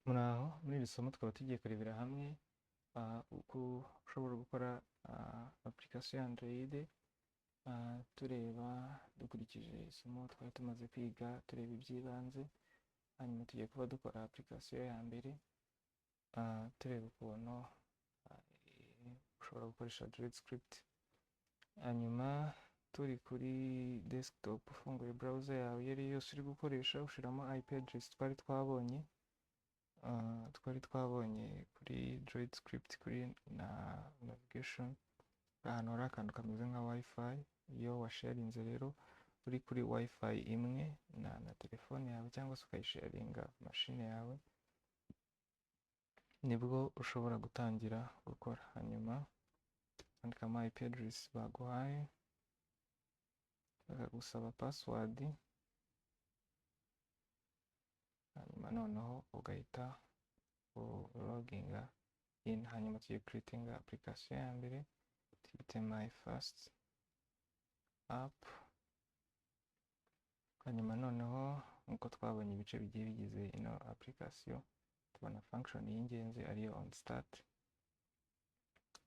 Muraho, muri iri somo tukaba tugiye kurebera hamwe uko ushobora gukora application ya Android, tureba dukurikije isomo twari tumaze kwiga, tureba iby'ibanze, hanyuma tugiye kuba dukora application ya mbere, tureba ukuntu ushobora gukoresha Droidscript. Hanyuma turi kuri desktop ufunguye browser yawe iyo ari yo yose uri gukoresha, ushyiramo IP address twari twabonye kuri Droidscript kuri navigation, ahantu hari akantu kameze nka wifi. Iyo washarinze rero uri kuri wifi imwe na telefone yawe cyangwa se ukayisharinga mashine yawe, nibwo ushobora gutangira gukora. Hanyuma andikamo IP address baguhaye, bakagusaba password, hanyuma noneho ugahita loginga in. Hanyuma tugiye creating application ya mbere, tuyite my first app. Hanyuma noneho nkuko twabonye ibice bigiye bigize ino application, tubona function y'ingenzi ariyo on start,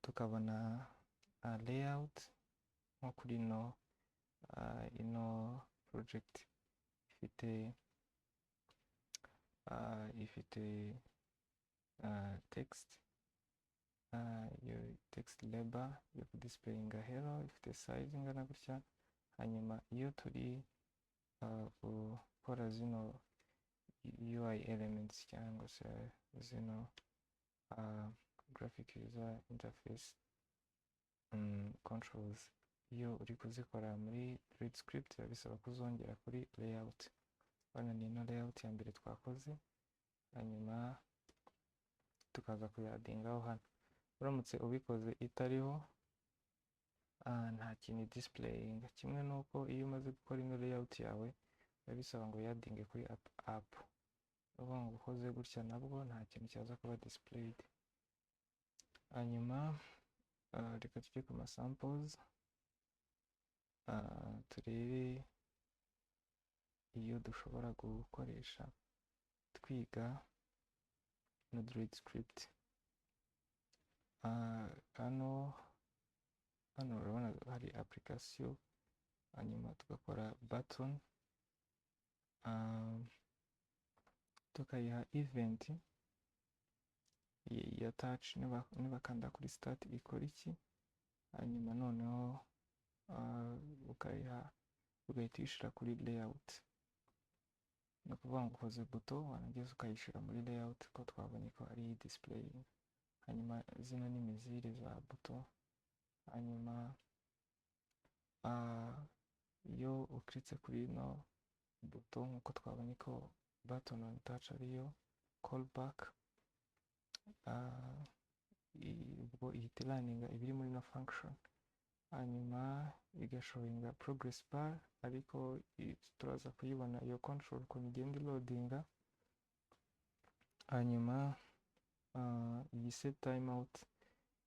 tukabona layout nko kuri ino project ifite text, iyo text label yo kudisplayinga hello, ifite size ingana gutya. Hanyuma iyo turi gukora zino UI elements cyangwa se zino graphic user interface controls, iyo uri kuzikora muri Droidscript biba bisaba kuzongera kuri layout. Hano ni ino layout ya mbere twakoze, hanyuma tukaza kuyadingaho hano. Uramutse ubikoze itariho, nta kintu displaying. Kimwe nuko iyo umaze gukora ino layout yawe biba bisaba ngo yadinge kuri app. Uvuga ngo ukoze gutya nabwo nta kintu cyaza kuba displayed. Hanyuma reka tujye ku samples, turebe iyo dushobora gukoresha twiga na Droidscript. Hano urabona hari application, hanyuma tugakora button, tukayiha event ya touch. Nibakanda kuri start ikora iki, hanyuma noneho ugahita uyishyira kuri layout. Ni ukuvuga ngo ukoze buto wanageze ukayishyira muri layout, ko twabonye ko ari displaying. Hanyuma zino ni imizire za buto. Hanyuma iyo ukritse kuri ino buto, nkuko twabonye ko button on touch ariyo callback, ubwo ihita iraninga ibiri muri no function, hanyuma igashowinga progress bar, ariko turaza kuyibona iyo control ukuntu igenda loadinga. Hanyuma iyi set timeout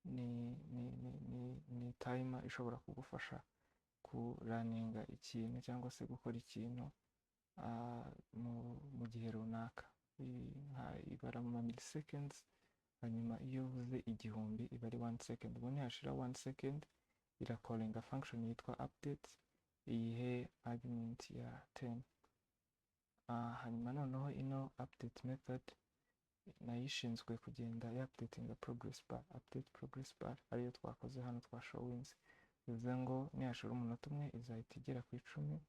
ni timer ishobora kugufasha kuraninga ikintu cyangwa se gukora ikintu mu gihe runaka, ibara mu milliseconds. Hanyuma iyo uvuze igihumbi iba ari 1 second. Ubwo ntihashira 1 second irakolinga function yitwa update, iyihe argument ya 10. Hanyuma noneho ino update method nayo ishinzwe kugenda updatinga progress bar. Update progress bar ariyo twakoze hano twashowinze, bivuze ngo nihashira umunota umwe izahita igera ku 10.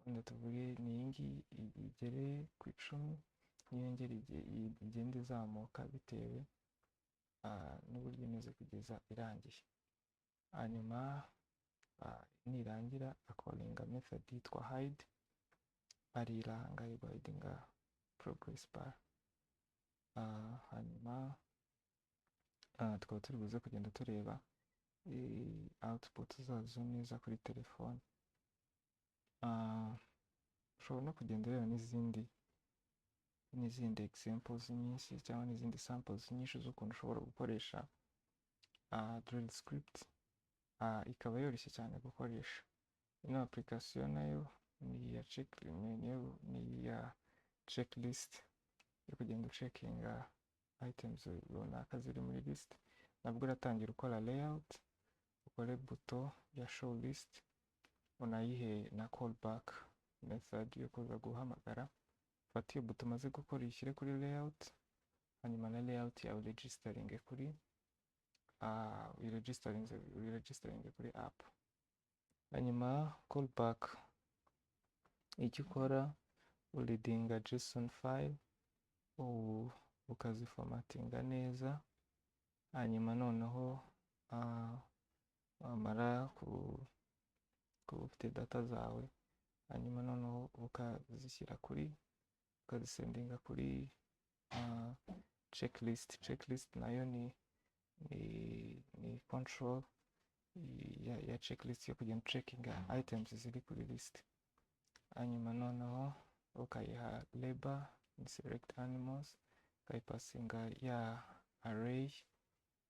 Wenda tuvuge ni iyi ngiyi igere ku 10, niyongera igenda izamuka bitewe n'uburyo imeze kugeza irangiye. Hanyuma nirangira akolinga method yitwa hide, ariranga guhidinga progress bar. Hanyuma tukaba turi buze kugenda tureba output zazo neza kuri telefone. Ushobora no kugenda ureba n'izindi examples nyinshi cyangwa n'izindi samples nyinshi z'ukuntu ushobora gukoresha Droidscript. Ikaba yoroshye cyane gukoresha. Ino application nayo ni iya checklist uri kugenda ucekinga items runaka ziri muri list. Nabwo uratangira ukora layout, ukore buto ya show list, unayihe na callback method yo kuza guhamagara. Fata iyo buto umaze gukora uyishyire kuri layout, hanyuma na layout yawe uregisteringe kuri uyiregisteringe kuri app. Hanyuma callback icyo ukora ureadinga JSON file, ukaziformatinga neza, hanyuma noneho wamara kuba ufite data zawe, hanyuma noneho ukazishyira ukazisendinga kuri checklist. Checklist nayo ni control ya checklist yo kugenda checkinga items ziri kuri list. Hanyuma noneho ukayiha label, select animals, ukayipasinga ya array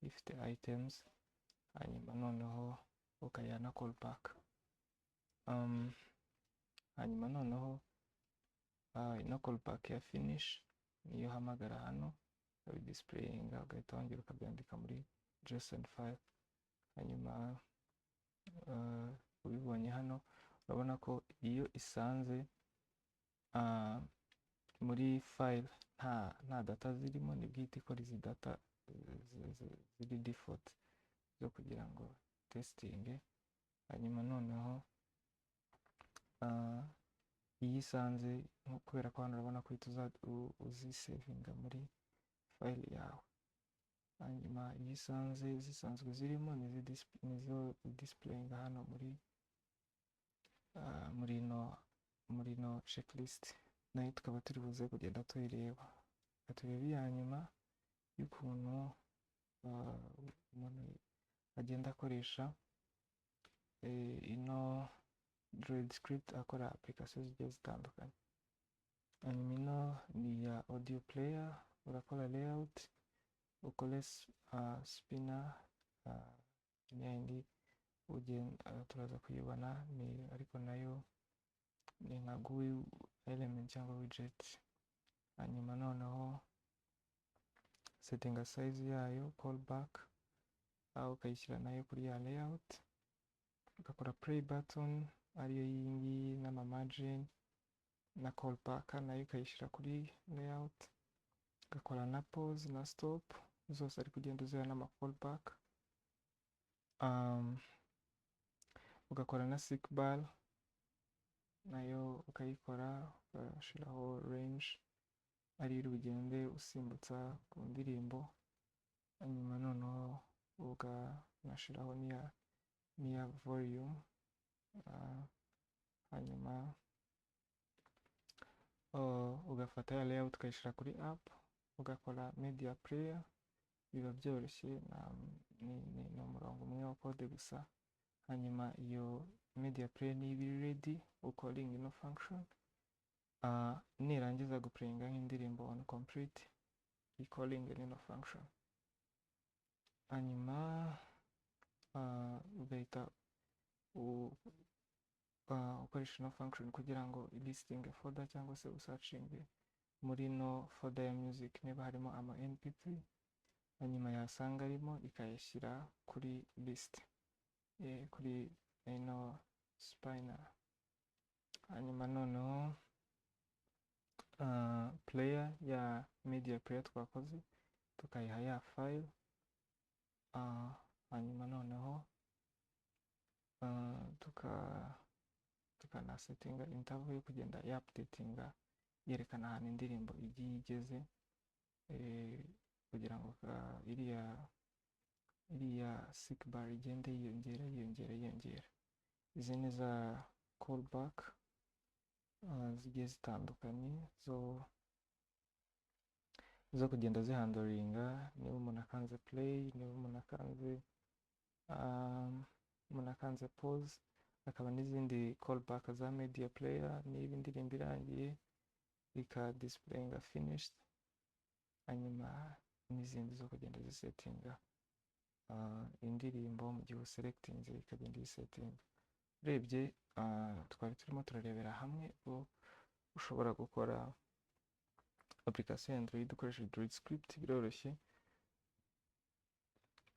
ifite items, hanyuma noneho ukayiha na callback. Hanyuma noneho ino callback ya finish niyo uhamagara hano, ukabidisplayinga, ugahita wongera ukabyandika muri JSON file. Hanyuma ubibonye hano urabona ko iyo isanze muri file nta data zirimo, nibwo ihita ikora izi data ziri default zo kugira ngo testinge. Hanyuma noneho iyo isanze, kubera ko hano urabona ko uhita uzisevinga muri file yawe. Hanyuma iyo isanze zisanzwe zirimo nizo displayinga hano muri no checklist, nayo tukaba turi buze kugenda tuyireba. Turebe iya nyuma y'ukuntu umuntu agenda akoresha ino Droidscript akora application zigiye zitandukanye. Hanyuma ino ni ya audio player, urakora layout, ukore spinner, n'indi turaza kuyibona, ariko nayo ni nka GUI element cyangwa widget. Hanyuma noneho setting size yayo, callback, ukayishyira nayo kuri ya layout, ugakora play button ariyo yingiyi n'amamargin, na callback nayo ukayishyira kuri layout, ugakora na pause na stop, zose ari kugenda uziha n'ama callback. Ugakora na seek bar nayo ukayikora, ugashyiraho range ari ugende usimbutsa ku ndirimbo. Hanyuma noneho ukanashyiraho n'iya volume. Hanyuma ugafata ya layout ukayishyira kuri app, ugakora media player. Biba byoroshye, ni umurongo umwe wa code gusa. Hanyuma iyo media player niba iri ready, ucalling ino function, nirangiza guplayinga nk'indirimbo on complete, calling ino function. Hanyuma ugahita ukoresha ino function kugira ngo listing folder cyangwa se usearching muri no folder ya music niba harimo ama mp3, hanyuma yasanga arimo ikayashyira kuri list, kuri ino spinner. Hanyuma noneho player ya media player twakoze tukayiha ya file. Hanyuma noneho tukanasetinga interval yo kugenda updatinga, yerekana ahantu indirimbo igiye igeze, kugira ngo iriya seek bar igende yiyongera. Izi ni za callback zigiye zitandukanye zo kugenda zihandoringa niba umuntu akanze play, niba umuntu akanze pause. Hakaba n'izindi callback za media player, niba indirimbo irangiye ikadisplayinga finished. Hanyuma n'izindi zo kugenda zisetinga indirimbo mu gihe uselectinze ikagenda iyisetinga. Urebye twari turimo turarebera hamwe ushobora gukora application ya Android ukoresheje Droidscript biroroshye,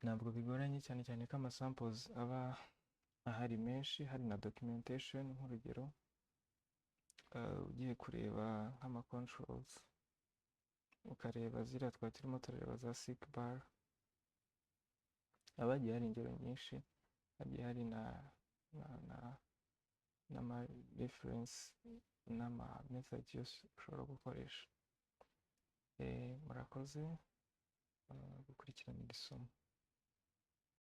ntabwo bigoranye, cyane cyane ko amasamples aba ahari menshi, hari na documentation. Nk'urugero ugiye kureba nk'ama controls, ukareba ziriya twari turimo tureba za sick bar, haba hagiye hari ingero nyinshi, hagiye hari n'ama reference n'ama method yose ushobora gukoresha. Murakoze gukurikirana iri somo.